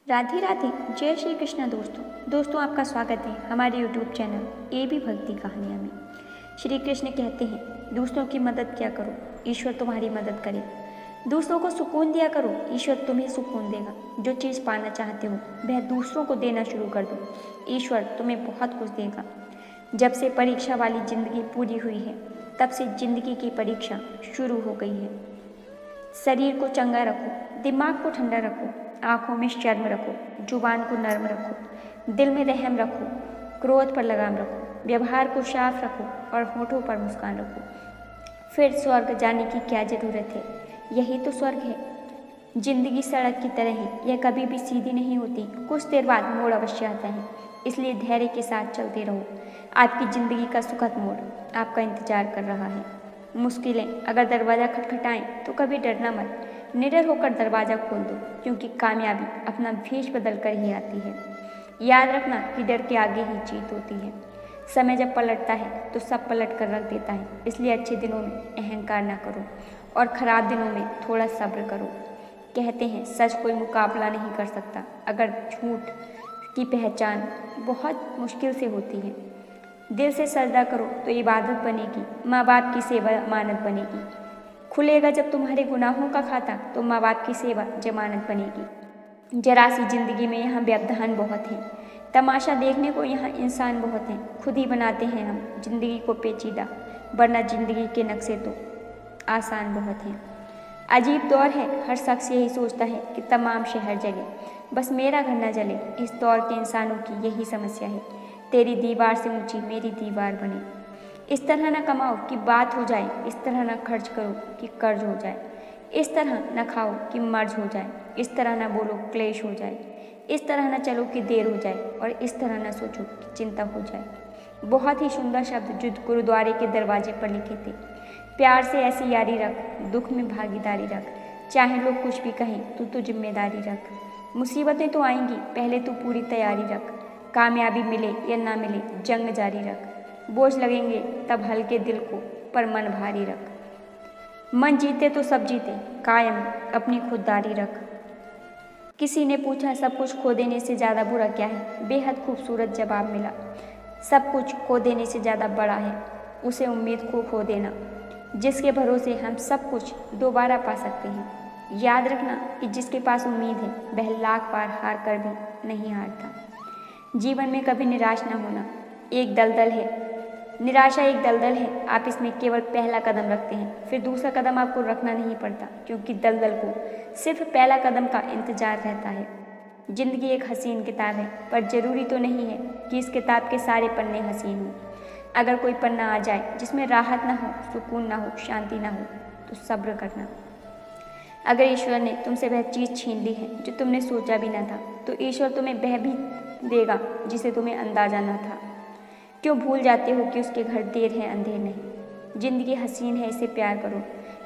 राधे राधे। जय श्री कृष्ण। दोस्तों आपका स्वागत है हमारे YouTube चैनल ए बी भक्ति कहानियाँ में। श्री कृष्ण कहते हैं दूसरों की मदद किया करो, ईश्वर तुम्हारी मदद करे। दूसरों को सुकून दिया करो, ईश्वर तुम्हें सुकून देगा। जो चीज़ पाना चाहते हो वह दूसरों को देना शुरू कर दो, ईश्वर तुम्हें बहुत कुछ देगा। जब से परीक्षा वाली ज़िंदगी पूरी हुई है तब से ज़िंदगी की परीक्षा शुरू हो गई है। शरीर को चंगा रखो, दिमाग को ठंडा रखो, आँखों में शर्म रखो, जुबान को नर्म रखो, दिल में रहम रखो, क्रोध पर लगाम रखो, व्यवहार को साफ रखो और होठों पर मुस्कान रखो। फिर स्वर्ग जाने की क्या ज़रूरत है, यही तो स्वर्ग है। जिंदगी सड़क की तरह है, यह कभी भी सीधी नहीं होती, कुछ देर बाद मोड़ अवश्य आता है, इसलिए धैर्य के साथ चलते रहो। आपकी ज़िंदगी का सुखद मोड़ आपका इंतजार कर रहा है। मुश्किलें अगर दरवाज़ा खटखटाएं तो कभी डरना मत, निडर होकर दरवाज़ा खोल दो, क्योंकि कामयाबी अपना भेष बदल कर ही आती है। याद रखना कि डर के आगे ही जीत होती है। समय जब पलटता है तो सब पलट कर रख देता है, इसलिए अच्छे दिनों में अहंकार ना करो और ख़राब दिनों में थोड़ा सब्र करो। कहते हैं सच कोई मुकाबला नहीं कर सकता, अगर झूठ की पहचान बहुत मुश्किल से होती है। दिल से सजदा करो तो इबादत बनेगी, माँ बाप की सेवा अमानत बनेगी। खुलेगा जब तुम्हारे गुनाहों का खाता तो माँ बाप की सेवा जमानत बनेगी। जरा सी जिंदगी में यहाँ व्यवधान बहुत हैं, तमाशा देखने को यहाँ इंसान बहुत हैं। खुद ही बनाते हैं हम जिंदगी को पेचीदा, वरना जिंदगी के नक्शे तो आसान बहुत हैं। अजीब दौर है, हर शख्स यही सोचता है कि तमाम शहर जले, बस मेरा घर न जले। इस दौर के इंसानों की यही समस्या है, तेरी दीवार से ऊंची मेरी दीवार बने। इस तरह न कमाओ कि बात हो जाए, इस तरह न खर्च करो कि कर्ज हो जाए, इस तरह न खाओ कि मर्ज हो जाए, इस तरह न बोलो क्लेश हो जाए, इस तरह न चलो कि देर हो जाए और इस तरह न सोचो कि चिंता हो जाए। बहुत ही सुंदर शब्द जो गुरुद्वारे के दरवाजे पर लिखे थे। प्यार से ऐसी यारी रख, दुख में भागीदारी रख, चाहे लोग कुछ भी कहें तू तो जिम्मेदारी रख। मुसीबतें तो आएंगी, पहले तू पूरी तैयारी रख। कामयाबी मिले या ना मिले जंग जारी रख। बोझ लगेंगे तब हल्के दिल को, पर मन भारी रख। मन जीते तो सब जीते, कायम अपनी खुददारी रख। किसी ने पूछा सब कुछ खो देने से ज़्यादा बुरा क्या है, बेहद खूबसूरत जवाब मिला। सब कुछ खो देने से ज़्यादा बड़ा है उसे उम्मीद को खो देना, जिसके भरोसे हम सब कुछ दोबारा पा सकते हैं। याद रखना कि जिसके पास उम्मीद है वह लाख बार हार कर भी नहीं हारता। जीवन में कभी निराश न होना एक दलदल है, निराशा एक दलदल है। आप इसमें केवल पहला कदम रखते हैं, फिर दूसरा कदम आपको रखना नहीं पड़ता, क्योंकि दलदल को सिर्फ पहला कदम का इंतजार रहता है। जिंदगी एक हसीन किताब है, पर ज़रूरी तो नहीं है कि इस किताब के सारे पन्ने हसीन हों। अगर कोई पन्ना आ जाए जिसमें राहत ना हो, सुकून ना हो, शांति ना हो, तो सब्र करना। अगर ईश्वर ने तुमसे वह चीज़ छीन ली है जो तुमने सोचा भी ना था, तो ईश्वर तुम्हें वह भी देगा जिसे तुम्हें अंदाजा ना था। क्यों भूल जाते हो कि उसके घर देर है अंधेर नहीं। जिंदगी हसीन है, इसे प्यार करो,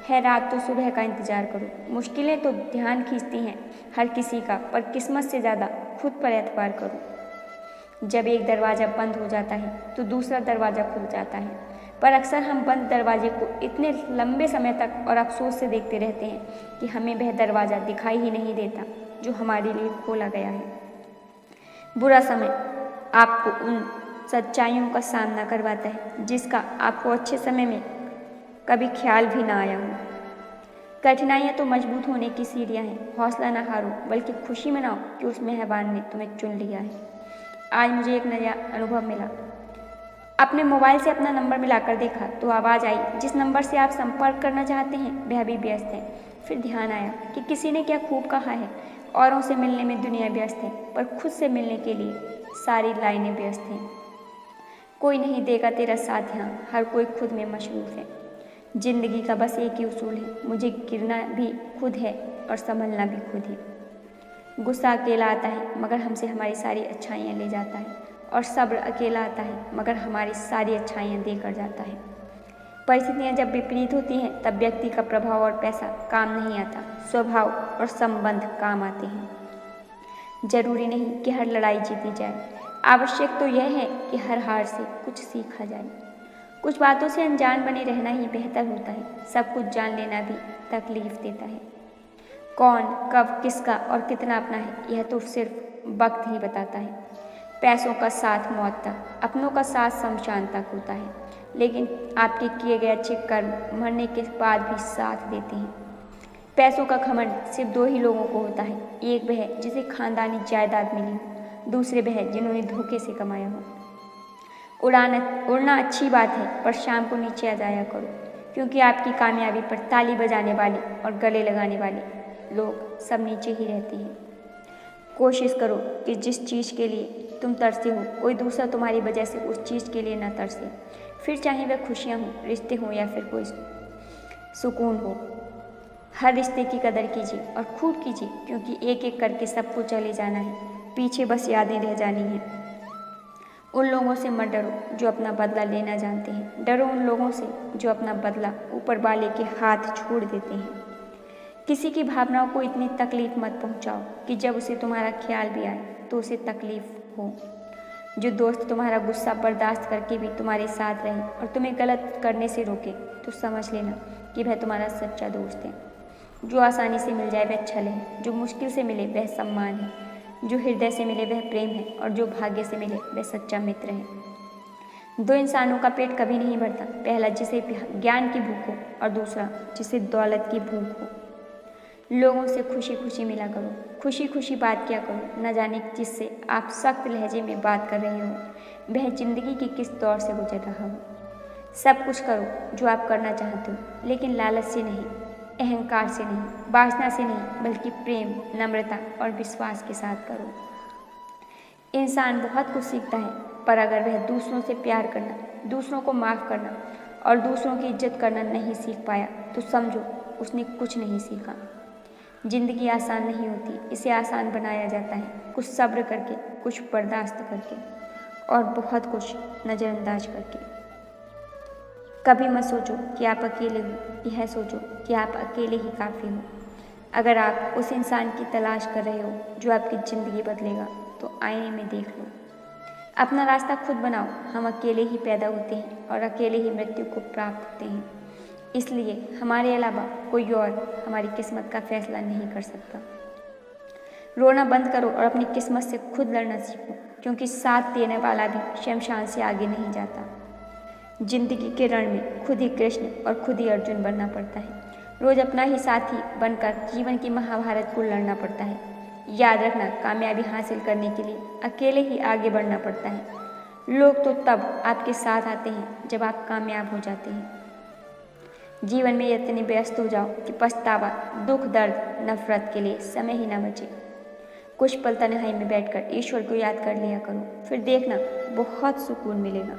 है रात तो सुबह का इंतजार करो। मुश्किलें तो ध्यान खींचती हैं हर किसी का, पर किस्मत से ज़्यादा खुद पर एतबार करो। जब एक दरवाज़ा बंद हो जाता है तो दूसरा दरवाज़ा खुल जाता है, पर अक्सर हम बंद दरवाजे को इतने लंबे समय तक और अफसोस से देखते रहते हैं कि हमें वह दरवाज़ा दिखाई ही नहीं देता जो हमारे लिए खोला गया है। बुरा समय आपको उन सच्चाइयों का सामना करवाता है जिसका आपको अच्छे समय में कभी ख्याल भी ना आया हो। कठिनाइयाँ तो मजबूत होने की सीढ़ियाँ हैं, हौसला ना हारो, बल्कि खुशी मनाओ कि उस मेहरबान ने तुम्हें चुन लिया है। आज मुझे एक नया अनुभव मिला। अपने मोबाइल से अपना नंबर मिलाकर देखा तो आवाज़ आई जिस नंबर से आप संपर्क करना चाहते हैं वह भी व्यस्त है। फिर ध्यान आया कि किसी ने क्या खूब कहा है, औरों से मिलने में दुनिया व्यस्त है, पर खुद से मिलने के लिए सारी लाइनें व्यस्त हैं। कोई नहीं देगा तेरा साथ यहाँ, हर कोई खुद में मशरूफ़ है। जिंदगी का बस एक ही उसूल है, मुझे गिरना भी खुद है और संभलना भी खुद है। गुस्सा अकेला आता है मगर हमसे हमारी सारी अच्छाइयाँ ले जाता है, और सब्र अकेला आता है मगर हमारी सारी अच्छाइयाँ देकर जाता है। परिस्थितियाँ जब विपरीत होती हैं तब व्यक्ति का प्रभाव और पैसा काम नहीं आता, स्वभाव और संबंध काम आते हैं। जरूरी नहीं कि हर लड़ाई जीती जाए, आवश्यक तो यह है कि हर हार से कुछ सीखा जाए। कुछ बातों से अनजान बने रहना ही बेहतर होता है, सब कुछ जान लेना भी तकलीफ देता है। कौन, कब, किसका और कितना अपना है, यह तो सिर्फ वक्त ही बताता है। पैसों का साथ मौत तक, अपनों का साथ शमशान तक होता है, लेकिन आपके किए गए अच्छे कर्म मरने के बाद भी साथ देते हैं। पैसों का घमंड सिर्फ 2 ही लोगों को होता है, एक वह जिसे खानदानी जायदाद मिली हो, दूसरे वह जिन्होंने धोखे से कमाया हो। उड़ना अच्छी बात है, पर शाम को नीचे आ जाया करो, क्योंकि आपकी कामयाबी पर ताली बजाने वाले और गले लगाने वाले लोग सब नीचे ही रहते हैं। कोशिश करो कि जिस चीज़ के लिए तुम तरसे हो, कोई दूसरा तुम्हारी वजह से उस चीज़ के लिए न तरसे। फिर चाहे वह खुशियाँ हों, रिश्ते हों या फिर कोई सुकून हो। हर रिश्ते की कदर कीजिए और खूब कीजिए, क्योंकि एक एक करके सबको चले जाना है, पीछे बस यादें रह जानी हैं। उन लोगों से मत डरो जो अपना बदला लेना जानते हैं, डरो उन लोगों से जो अपना बदला ऊपर वाले के हाथ छोड़ देते हैं। किसी की भावनाओं को इतनी तकलीफ मत पहुंचाओ कि जब उसे तुम्हारा ख्याल भी आए तो उसे तकलीफ हो। जो दोस्त तुम्हारा गुस्सा बर्दाश्त करके भी तुम्हारे साथ रहे और तुम्हें गलत करने से रोके, तो समझ लेना कि वह तुम्हारा सच्चा दोस्त है। जो आसानी से मिल जाए वह छल है, जो मुश्किल से मिले वह सम्मान है, जो हृदय से मिले वह प्रेम है और जो भाग्य से मिले वह सच्चा मित्र है। 2 इंसानों का पेट कभी नहीं भरता, पहला जिसे ज्ञान की भूख हो और दूसरा जिसे दौलत की भूख हो। लोगों से खुशी खुशी मिला करो, खुशी खुशी बात किया करो। न जाने जिससे आप सख्त लहजे में बात कर रहे हो वह जिंदगी के किस दौर से गुजर रहा हो। सब कुछ करो जो आप करना चाहते हो, लेकिन लालच से नहीं, अहंकार से नहीं, वासना से नहीं, बल्कि प्रेम, नम्रता और विश्वास के साथ करो। इंसान बहुत कुछ सीखता है, पर अगर वह दूसरों से प्यार करना, दूसरों को माफ़ करना और दूसरों की इज्जत करना नहीं सीख पाया, तो समझो उसने कुछ नहीं सीखा। जिंदगी आसान नहीं होती, इसे आसान बनाया जाता है कुछ सब्र करके, कुछ बर्दाश्त करके और बहुत कुछ नज़रअंदाज करके। कभी मत सोचो कि आप अकेले हो, यह सोचो कि आप अकेले ही काफ़ी हो। अगर आप उस इंसान की तलाश कर रहे हो जो आपकी ज़िंदगी बदलेगा, तो आईने में देख लो। अपना रास्ता खुद बनाओ। हम अकेले ही पैदा होते हैं और अकेले ही मृत्यु को प्राप्त होते हैं, इसलिए हमारे अलावा कोई और हमारी किस्मत का फैसला नहीं कर सकता। रोना बंद करो और अपनी किस्मत से खुद लड़ना सीखो, क्योंकि साथ देने वाला भी शमशान से आगे नहीं जाता। जिंदगी के रण में खुद ही कृष्ण और खुद ही अर्जुन बनना पड़ता है। रोज अपना ही साथी बनकर जीवन की महाभारत को लड़ना पड़ता है। याद रखना, कामयाबी हासिल करने के लिए अकेले ही आगे बढ़ना पड़ता है। लोग तो तब आपके साथ आते हैं जब आप कामयाब हो जाते हैं। जीवन में इतने व्यस्त हो जाओ कि पछतावा, दुख, दर्द, नफरत के लिए समय ही न बचे। कुछ पल तन्हाई में बैठकर ईश्वर को याद कर लिया करो, फिर देखना बहुत सुकून मिलेगा।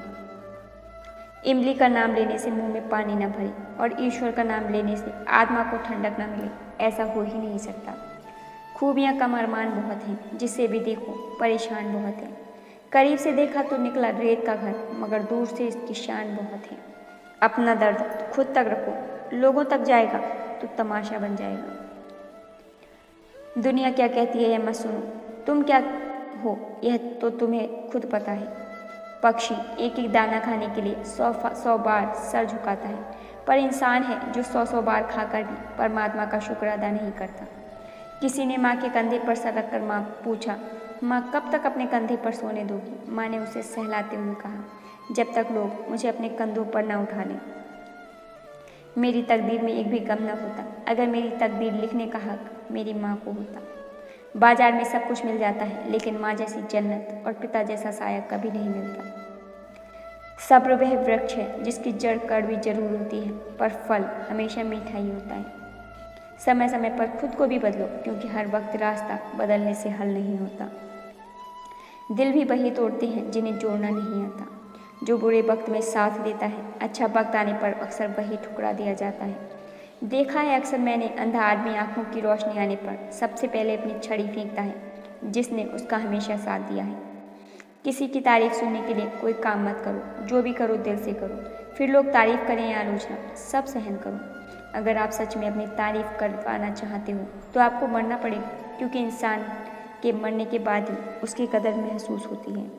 इमली का नाम लेने से मुंह में पानी न भरे और ईश्वर का नाम लेने से आत्मा को ठंडक न मिले, ऐसा हो ही नहीं सकता। खूबियाँ कम, अरमान बहुत हैं, जिससे भी देखो परेशान बहुत है। करीब से देखा तो निकला रेत का घर, मगर दूर से इसकी शान बहुत है। अपना दर्द खुद तक रखो, लोगों तक जाएगा तो तमाशा बन जाएगा। दुनिया क्या कहती है यह मत सुनो, तुम क्या हो यह तो तुम्हें खुद पता है। पक्षी एक एक दाना खाने के लिए 100 बार सर झुकाता है, पर इंसान है जो 100 बार खाकर भी परमात्मा का शुक्र अदा नहीं करता। किसी ने माँ के कंधे पर सर रखकर माँ पूछा, माँ कब तक अपने कंधे पर सोने दोगी? माँ ने उसे सहलाते हुए कहा, जब तक लोग मुझे अपने कंधों पर न उठा लें। मेरी तकदीर में एक भी गम न होता अगर मेरी तकदीर लिखने का हक मेरी माँ को होता। बाजार में सब कुछ मिल जाता है, लेकिन माँ जैसी जन्नत और पिता जैसा साया कभी नहीं मिलता। सब्र वह वृक्ष है जिसकी जड़ कड़वी जरूर होती है, पर फल हमेशा मीठा ही होता है। समय समय पर खुद को भी बदलो, क्योंकि हर वक्त रास्ता बदलने से हल नहीं होता। दिल भी वही तोड़ते हैं जिन्हें जोड़ना नहीं आता। जो बुरे वक्त में साथ देता है, अच्छा वक्त आने पर अक्सर वही ठुकरा दिया जाता है। देखा है अक्सर मैंने, अंधा आदमी आंखों की रोशनी आने पर सबसे पहले अपनी छड़ी फेंकता है जिसने उसका हमेशा साथ दिया है। किसी की तारीफ सुनने के लिए कोई काम मत करो, जो भी करो दिल से करो। फिर लोग तारीफ करें या आलोचना, सब सहन करो। अगर आप सच में अपनी तारीफ करवाना चाहते हो तो आपको मरना पड़ेगा, क्योंकि इंसान के मरने के बाद ही उसकी कदर महसूस होती है।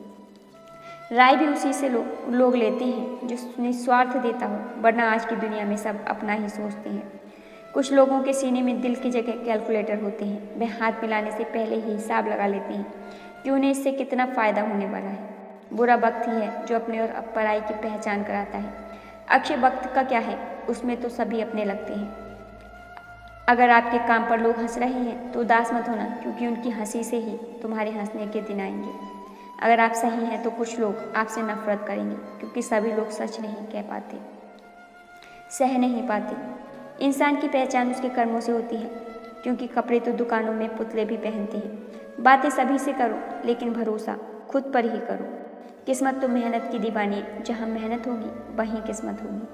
राय भी उसी से लोग लेते हैं जो निस्वार्थ देता हो, वरना आज की दुनिया में सब अपना ही सोचते हैं। कुछ लोगों के सीने में दिल की जगह कैलकुलेटर होते हैं। वे हाथ मिलाने से पहले ही हिसाब लगा लेते हैं कि उन्हें इससे कितना फ़ायदा होने वाला है। बुरा वक्त ही है जो अपने और पराई की पहचान कराता है। अच्छे वक्त का क्या है, उसमें तो सभी अपने लगते हैं। अगर आपके काम पर लोग हंस रहे हैं तो उदास मत होना, क्योंकि उनकी हंसी से ही तुम्हारे हंसने के दिन आएंगे। अगर आप सही हैं तो कुछ लोग आपसे नफरत करेंगे, क्योंकि सभी लोग सच नहीं कह पाते, सह नहीं पाते। इंसान की पहचान उसके कर्मों से होती है, क्योंकि कपड़े तो दुकानों में पुतले भी पहनते हैं। बातें सभी से करो, लेकिन भरोसा खुद पर ही करो। किस्मत तो मेहनत की दीवानी है, जहाँ मेहनत होगी वहीं किस्मत होगी।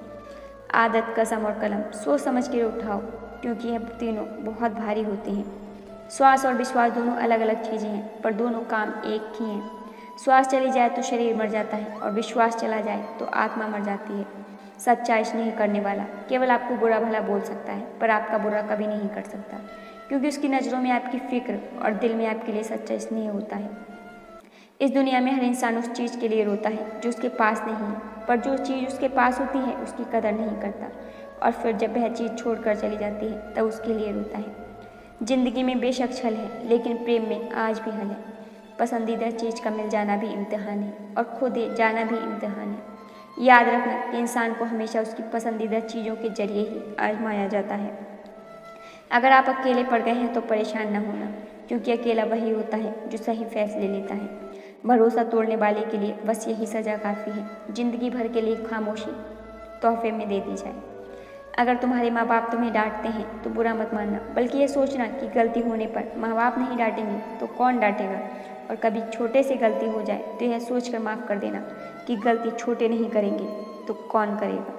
आदत, कसम और कलम सोच समझ के उठाओ, क्योंकि यह तीनों बहुत भारी होते हैं। श्वास और विश्वास दोनों अलग अलग चीज़ें हैं, पर दोनों काम एक ही हैं। श्वास चली जाए तो शरीर मर जाता है, और विश्वास चला जाए तो आत्मा मर जाती है। सच्चाई नहीं करने वाला केवल आपको बुरा भला बोल सकता है, पर आपका बुरा कभी नहीं कर सकता, क्योंकि उसकी नज़रों में आपकी फिक्र और दिल में आपके लिए सच्चा स्नेह होता है। इस दुनिया में हर इंसान उस चीज़ के लिए रोता है जो उसके पास नहीं है, पर जो चीज़ उसके पास होती है उसकी कदर नहीं करता, और फिर जब वह चीज़ छोड़कर चली जाती है तब उसके लिए रोता है। जिंदगी में बेशक छल है, लेकिन प्रेम में आज भी हल है। पसंदीदा चीज़ का मिल जाना भी इम्तिहान है, और खो दे जाना भी इम्तिहान है। याद रखना कि इंसान को हमेशा उसकी पसंदीदा चीज़ों के जरिए ही आजमाया जाता है। अगर आप अकेले पड़ गए हैं तो परेशान न होना, क्योंकि अकेला वही होता है जो सही फैसले लेता है। भरोसा तोड़ने वाले के लिए बस यही सज़ा काफ़ी है, जिंदगी भर के लिए खामोशी तोहफे में दे दी जाए। अगर तुम्हारे माँ बाप तुम्हें डांटते हैं तो बुरा मत मानना, बल्कि ये सोचना कि गलती होने पर माँ बाप नहीं डांटेंगे तो कौन डांटेगा। और कभी छोटे से गलती हो जाए तो यह सोचकर माफ़ कर देना कि गलती छोटे नहीं करेंगे तो कौन करेगा।